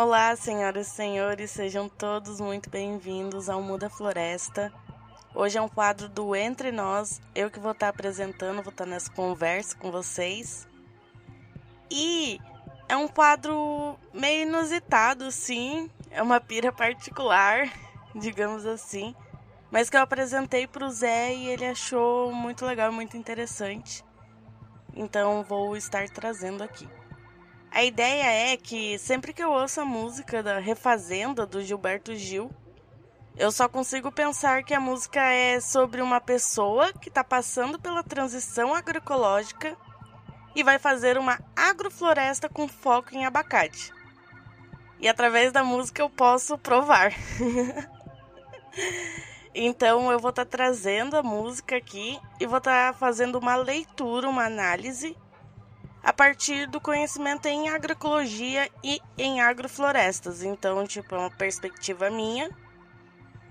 Olá, senhoras e senhores, sejam todos muito bem-vindos ao Muda Floresta. Hoje é um quadro do Entre Nós, eu que vou estar apresentando, vou estar nessa conversa com vocês. E é um quadro meio inusitado, sim, é uma pira particular, digamos assim, mas que eu apresentei para o Zé e ele achou muito legal, muito interessante. Então vou estar trazendo aqui. A ideia é que sempre que eu ouço a música da Refazenda do Gilberto Gil, eu só consigo pensar que a música é sobre uma pessoa que está passando pela transição agroecológica e vai fazer uma agrofloresta com foco em abacate. E através da música eu posso provar. Então eu vou estar trazendo a música aqui e vou estar fazendo uma leitura, uma análise a partir do conhecimento em agroecologia e em agroflorestas. Então, é uma perspectiva minha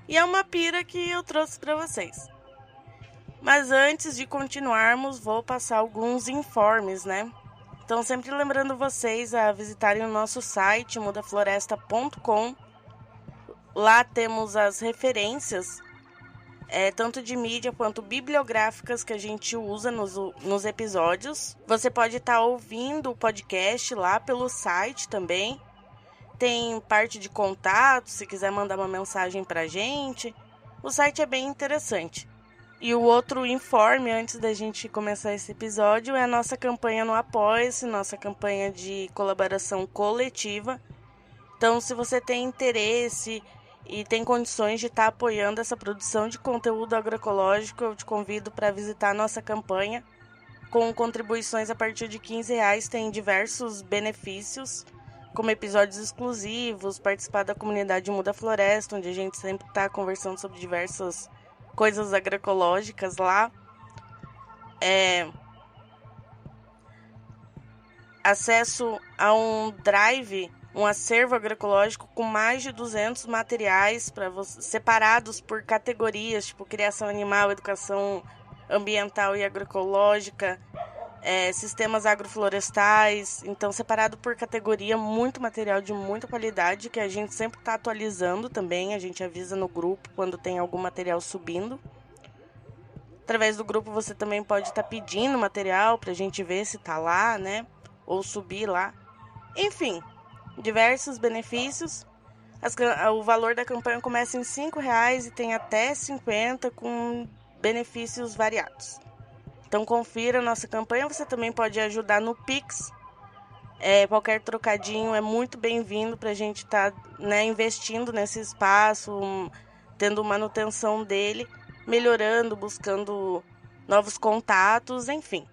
e é uma pira que eu trouxe para vocês. Mas antes de continuarmos, vou passar alguns informes, né? Então, sempre lembrando vocês a visitarem o nosso site, mudafloresta.com. Lá temos as referências tanto de mídia quanto bibliográficas que a gente usa nos episódios. Você pode estar ouvindo o podcast lá pelo site também. Tem parte de contato, se quiser mandar uma mensagem pra gente. O site é bem interessante. E o outro informe, antes da gente começar esse episódio, é a nossa campanha no Apoia-se, nossa campanha de colaboração coletiva. Então, se você tem interesse e tem condições de estar apoiando essa produção de conteúdo agroecológico, eu te convido para visitar a nossa campanha. Com contribuições a partir de R$15, tem diversos benefícios, como episódios exclusivos, participar da comunidade Muda Floresta, onde a gente sempre está conversando sobre diversas coisas agroecológicas lá. Acesso a um drive, um acervo agroecológico com mais de 200 materiais separados por categorias, tipo criação animal, educação ambiental e agroecológica, sistemas agroflorestais. Então, separado por categoria, muito material de muita qualidade, que a gente sempre está atualizando também. A gente avisa no grupo quando tem algum material subindo. Através do grupo, você também pode estar pedindo material para a gente ver se está lá, né? Ou subir lá. Enfim, diversos benefícios. O valor da campanha começa em R$5 e tem até 50 com benefícios variados. Então confira a nossa campanha. Você também pode ajudar no Pix. Qualquer trocadinho é muito bem-vindo para a gente estar investindo nesse espaço, tendo manutenção dele, melhorando, buscando novos contatos, enfim.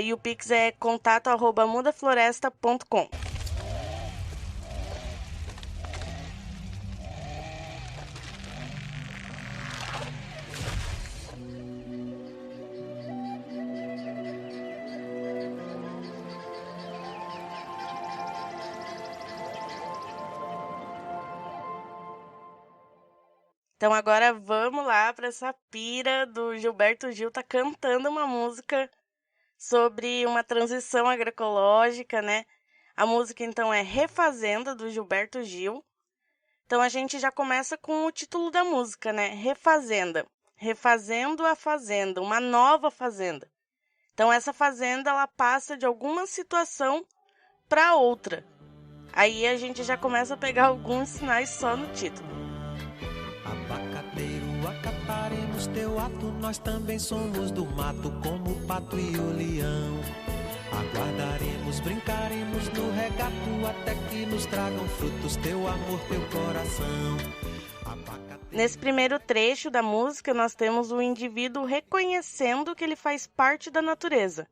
E o Pix é contato@mudafloresta.com. Então agora vamos lá para essa pira do Gilberto Gil tá cantando uma música sobre uma transição agroecológica, né? A música, então, é Refazenda, do Gilberto Gil. Então, a gente já começa com o título da música, né? Refazenda. Refazendo a fazenda, uma nova fazenda. Então, essa fazenda, ela passa de alguma situação para outra. Aí a gente já começa a pegar alguns sinais só no título. Abacateiro, acataremos teu ato, nós também somos do mato, como o pato e o leão. Aguardaremos, brincaremos no regato, até que nos tragam frutos teu amor, teu coração. Nesse primeiro trecho da música, nós temos o indivíduo reconhecendo que ele faz parte da natureza.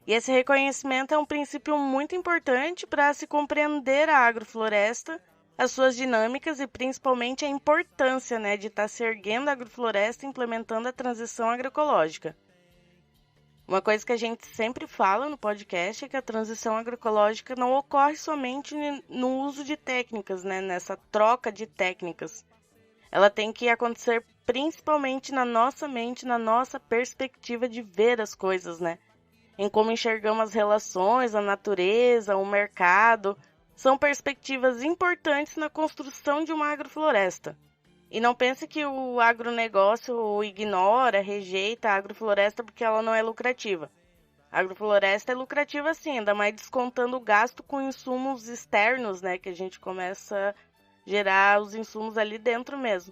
E esse reconhecimento é um princípio muito importante para se compreender a agrofloresta, as suas dinâmicas e principalmente a importância, de estar se erguendo a agrofloresta e implementando a transição agroecológica. Uma coisa que a gente sempre fala no podcast é que a transição agroecológica não ocorre somente no uso de técnicas, nessa troca de técnicas. Ela tem que acontecer principalmente na nossa mente, na nossa perspectiva de ver as coisas, em como enxergamos as relações, a natureza, o mercado, são perspectivas importantes na construção de uma agrofloresta. E não pense que o agronegócio ignora, rejeita a agrofloresta porque ela não é lucrativa. A agrofloresta é lucrativa sim, ainda mais descontando o gasto com insumos externos, né? Que a gente começa a gerar os insumos ali dentro mesmo.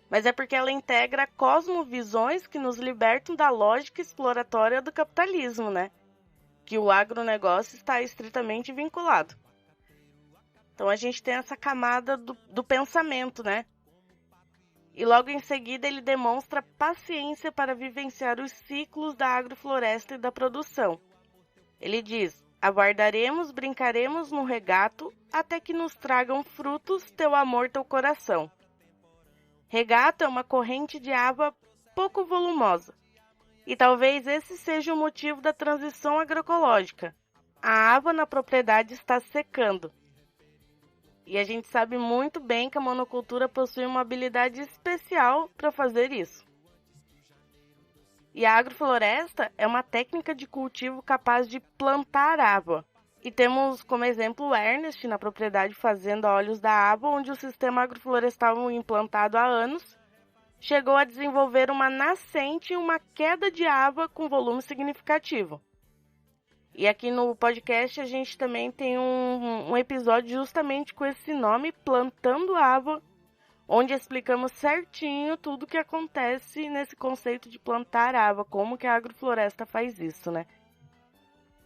Mas é porque ela integra cosmovisões que nos libertam da lógica exploratória do capitalismo, né? Que o agronegócio está estritamente vinculado. Então a gente tem essa camada do pensamento, né? E logo em seguida ele demonstra paciência para vivenciar os ciclos da agrofloresta e da produção. Ele diz: aguardaremos, brincaremos no regato, até que nos tragam frutos teu amor, teu coração. Regato é uma corrente de água pouco volumosa. E talvez esse seja o motivo da transição agroecológica. A água na propriedade está secando. E a gente sabe muito bem que a monocultura possui uma habilidade especial para fazer isso. E a agrofloresta é uma técnica de cultivo capaz de plantar água. E temos como exemplo o Ernest na propriedade Fazenda Olhos da Água, onde o sistema agroflorestal implantado há anos chegou a desenvolver uma nascente e uma queda de água com volume significativo. E aqui no podcast a gente também tem um episódio justamente com esse nome, Plantando Água, onde explicamos certinho tudo o que acontece nesse conceito de plantar água, como que a agrofloresta faz isso, né?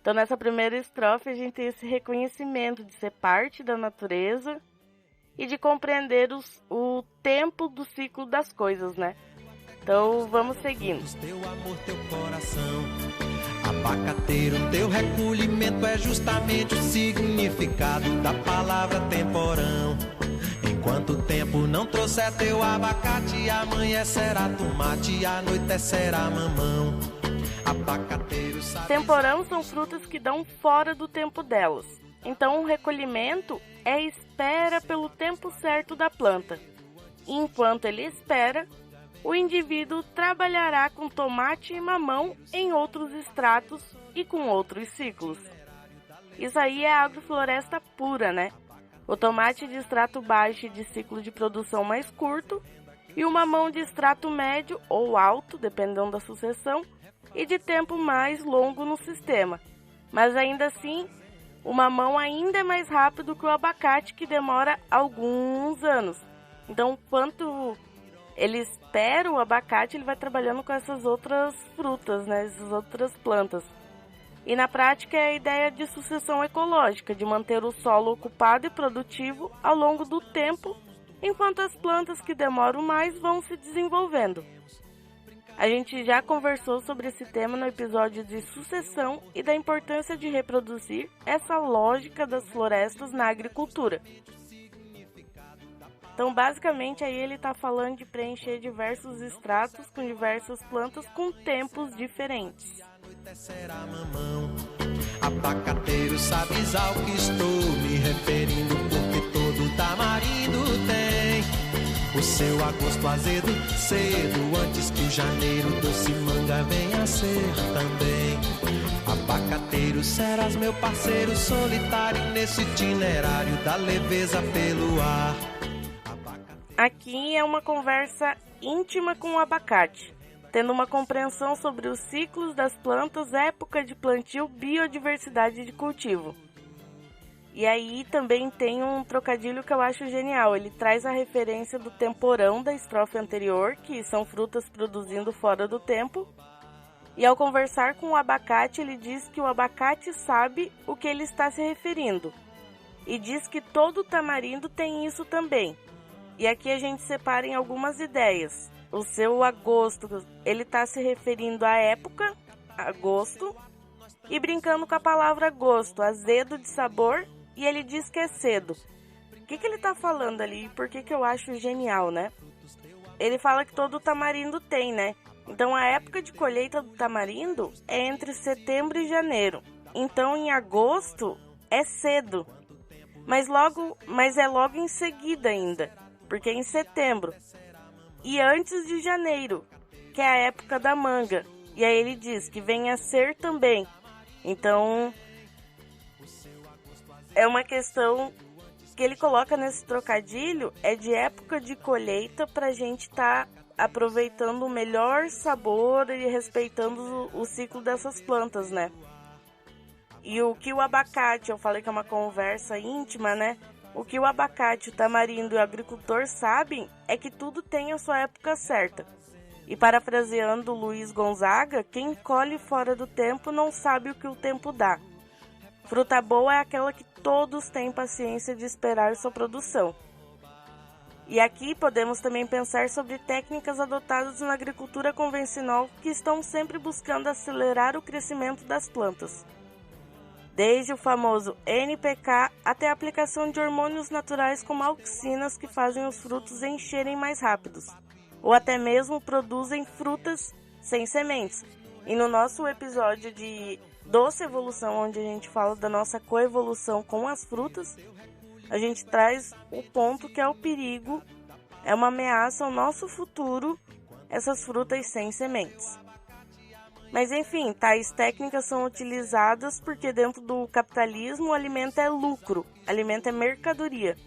Então nessa primeira estrofe a gente tem esse reconhecimento de ser parte da natureza e de compreender o tempo do ciclo das coisas, né? Então vamos seguindo. Teu amor, teu coração. Abacateiro, teu recolhimento é justamente o significado da palavra temporão. Enquanto o tempo não trouxer teu abacate, amanhecerá tomate, anoitecerá mamão. Abacateiro sabe... Temporão são frutas que dão fora do tempo delas. Então o recolhimento é espera pelo tempo certo da planta. E enquanto ele espera, o indivíduo trabalhará com tomate e mamão em outros estratos e com outros ciclos. Isso aí é agrofloresta pura, né? O tomate de extrato baixo e de ciclo de produção mais curto, e o mamão de extrato médio ou alto, dependendo da sucessão, e de tempo mais longo no sistema. Mas ainda assim, o mamão ainda é mais rápido que o abacate, que demora alguns anos. Então, quanto ele espera o abacate, ele vai trabalhando com essas outras frutas, né? Essas outras plantas. E na prática é a ideia de sucessão ecológica, de manter o solo ocupado e produtivo ao longo do tempo, enquanto as plantas que demoram mais vão se desenvolvendo. A gente já conversou sobre esse tema no episódio de sucessão e da importância de reproduzir essa lógica das florestas na agricultura. Então, basicamente, aí ele está falando de preencher diversos estratos com diversas plantas com tempos diferentes. Abacateiro, sabes ao que estou me referindo, porque todo tamarindo tem o seu agosto azedo, cedo, antes que o janeiro doce manga venha a ser também. Abacateiro, serás meu parceiro solitário nesse itinerário da leveza pelo ar. Aqui é uma conversa íntima com o abacate, tendo uma compreensão sobre os ciclos das plantas, época de plantio, biodiversidade de cultivo. E aí também tem um trocadilho que eu acho genial. Ele traz a referência do temporão da estrofe anterior, que são frutas produzindo fora do tempo. E ao conversar com o abacate, ele diz que o abacate sabe o que ele está se referindo. E diz que todo tamarindo tem isso também. E aqui a gente separa em algumas ideias. O seu agosto, ele está se referindo à época, agosto, e brincando com a palavra gosto, azedo de sabor, e ele diz que é cedo. O que ele está falando ali e por que eu acho genial, né? Ele fala que todo tamarindo tem, né? Então a época de colheita do tamarindo é entre setembro e janeiro. Então em agosto é cedo, mas é logo em seguida ainda, porque é em setembro. E antes de janeiro, que é a época da manga. E aí ele diz que vem a ser também. Então, é uma questão que ele coloca nesse trocadilho, é de época de colheita pra gente estar aproveitando o melhor sabor e respeitando o ciclo dessas plantas, né? E o que o abacate, eu falei que é uma conversa íntima, né? O que o abacate, o tamarindo e o agricultor sabem é que tudo tem a sua época certa. E parafraseando Luiz Gonzaga, quem colhe fora do tempo não sabe o que o tempo dá. Fruta boa é aquela que todos têm paciência de esperar sua produção. E aqui podemos também pensar sobre técnicas adotadas na agricultura convencional que estão sempre buscando acelerar o crescimento das plantas. Desde o famoso NPK até a aplicação de hormônios naturais como auxinas que fazem os frutos encherem mais rápidos, ou até mesmo produzem frutas sem sementes. E no nosso episódio de Doce Evolução, onde a gente fala da nossa coevolução com as frutas, a gente traz o ponto que é o perigo, é uma ameaça ao nosso futuro, essas frutas sem sementes. Mas enfim, tais técnicas são utilizadas porque dentro do capitalismo o alimento é lucro, alimento é mercadoria.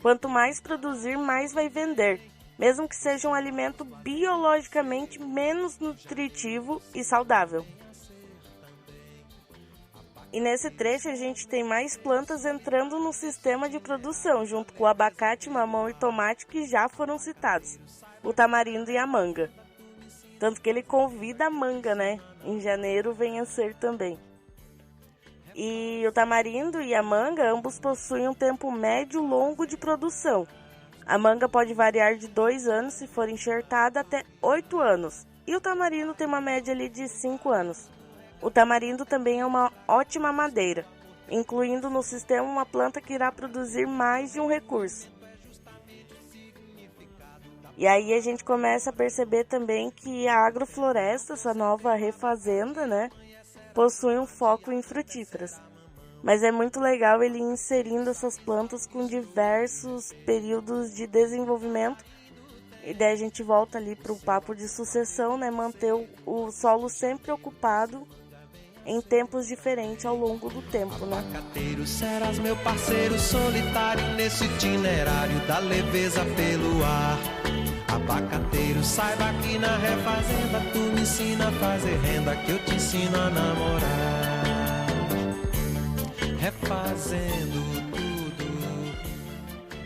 Quanto mais produzir, mais vai vender, mesmo que seja um alimento biologicamente menos nutritivo e saudável. E nesse trecho a gente tem mais plantas entrando no sistema de produção, junto com o abacate, mamão e tomate que já foram citados, o tamarindo e a manga. Tanto que ele convida a manga, né? Em janeiro venha ser também. E o tamarindo e a manga ambos possuem um tempo médio longo de produção. A manga pode variar de 2 anos se for enxertada até 8 anos. E o tamarindo tem uma média ali de 5 anos. O tamarindo também é uma ótima madeira, incluindo no sistema uma planta que irá produzir mais de um recurso. E aí a gente começa a perceber também que a agrofloresta, essa nova refazenda, né, possui um foco em frutíferas. Mas é muito legal ele inserindo essas plantas com diversos períodos de desenvolvimento. E daí a gente volta ali para o papo de sucessão, né, manter o solo sempre ocupado em tempos diferentes ao longo do tempo, né? Abacateiro, serás meu parceiro solitário nesse itinerário da leveza pelo ar. Abacateiro, saiba que na refazenda tu me ensina a fazer renda, que eu te ensino a namorar. Refazendo tudo,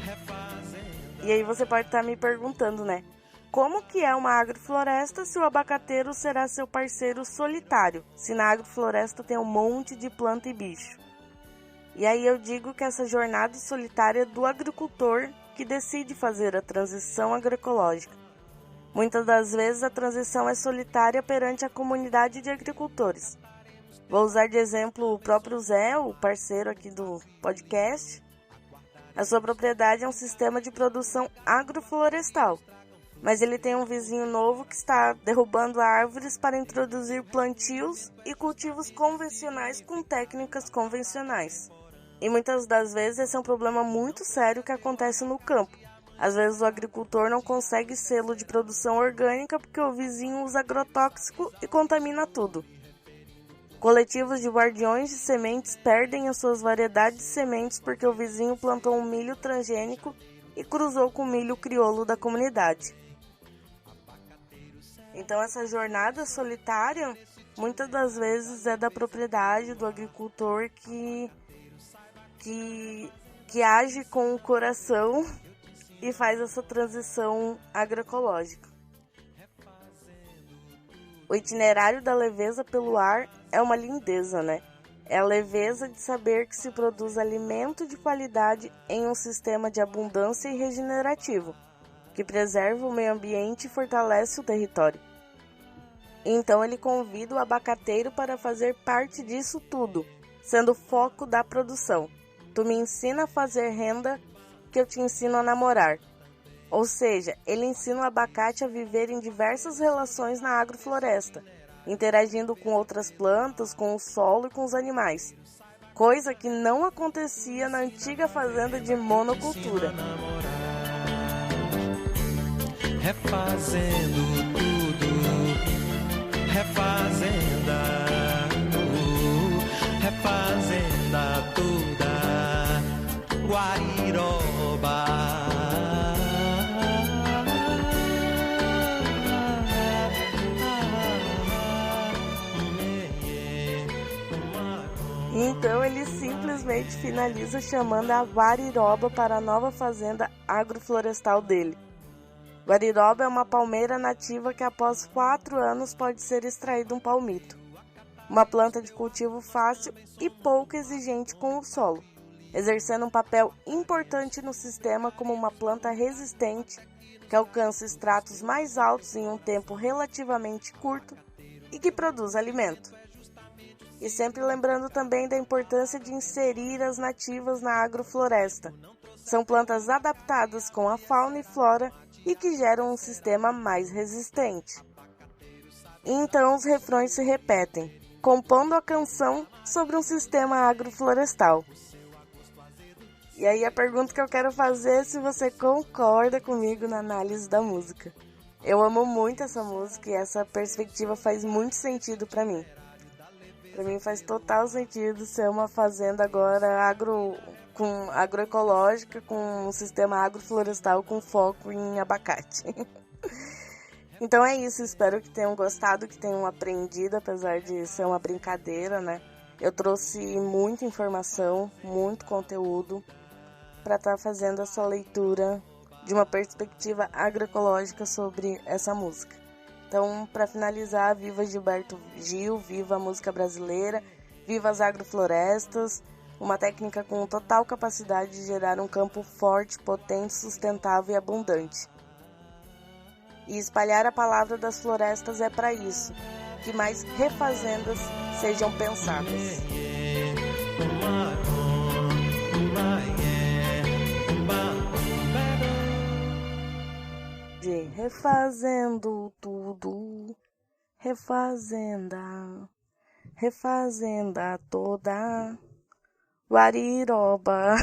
refazendo. E aí você pode estar me perguntando, né? Como que é uma agrofloresta se o abacateiro será seu parceiro solitário, se na agrofloresta tem um monte de planta e bicho? E aí eu digo que essa jornada solitária é do agricultor que decide fazer a transição agroecológica. Muitas das vezes a transição é solitária perante a comunidade de agricultores. Vou usar de exemplo o próprio Zé, o parceiro aqui do podcast. A sua propriedade é um sistema de produção agroflorestal, mas ele tem um vizinho novo que está derrubando árvores para introduzir plantios e cultivos convencionais com técnicas convencionais. E muitas das vezes esse é um problema muito sério que acontece no campo. Às vezes o agricultor não consegue selo de produção orgânica porque o vizinho usa agrotóxico e contamina tudo. Coletivos de guardiões de sementes perdem as suas variedades de sementes porque o vizinho plantou um milho transgênico e cruzou com o milho crioulo da comunidade. Então essa jornada solitária, muitas das vezes é da propriedade do agricultor que age com o coração e faz essa transição agroecológica. O itinerário da leveza pelo ar é uma lindeza, né? É a leveza de saber que se produz alimento de qualidade em um sistema de abundância e regenerativo, que preserva o meio ambiente e fortalece o território. Então ele convida o abacateiro para fazer parte disso tudo, sendo o foco da produção. Tu me ensina a fazer renda, que eu te ensino a namorar. Ou seja, ele ensina o abacate a viver em diversas relações na agrofloresta, interagindo com outras plantas, com o solo e com os animais, coisa que não acontecia na antiga fazenda de monocultura. Refazendo tudo, refazenda, refazenda toda. Então ele simplesmente finaliza chamando a Guariroba para a nova fazenda agroflorestal dele. Guariroba é uma palmeira nativa que após 4 anos pode ser extraído um palmito. Uma planta de cultivo fácil e pouco exigente com o solo, exercendo um papel importante no sistema como uma planta resistente que alcança estratos mais altos em um tempo relativamente curto e que produz alimento. E sempre lembrando também da importância de inserir as nativas na agrofloresta. São plantas adaptadas com a fauna e flora e que geram um sistema mais resistente. Então os refrões se repetem, compondo a canção sobre um sistema agroflorestal. E aí a pergunta que eu quero fazer é se você concorda comigo na análise da música. Eu amo muito essa música e essa perspectiva faz muito sentido para mim. Para mim faz total sentido ser uma fazenda agora agroecológica, com um sistema agroflorestal com foco em abacate. Então é isso, espero que tenham gostado, que tenham aprendido, apesar de ser uma brincadeira, né? Eu trouxe muita informação, muito conteúdo para estar fazendo essa leitura de uma perspectiva agroecológica sobre essa música. Então, para finalizar, viva Gilberto Gil, viva a música brasileira, viva as agroflorestas, uma técnica com total capacidade de gerar um campo forte, potente, sustentável e abundante. E espalhar a palavra das florestas é para isso, que mais refazendas sejam pensadas. De refazendo tudo, refazenda toda, Guariroba.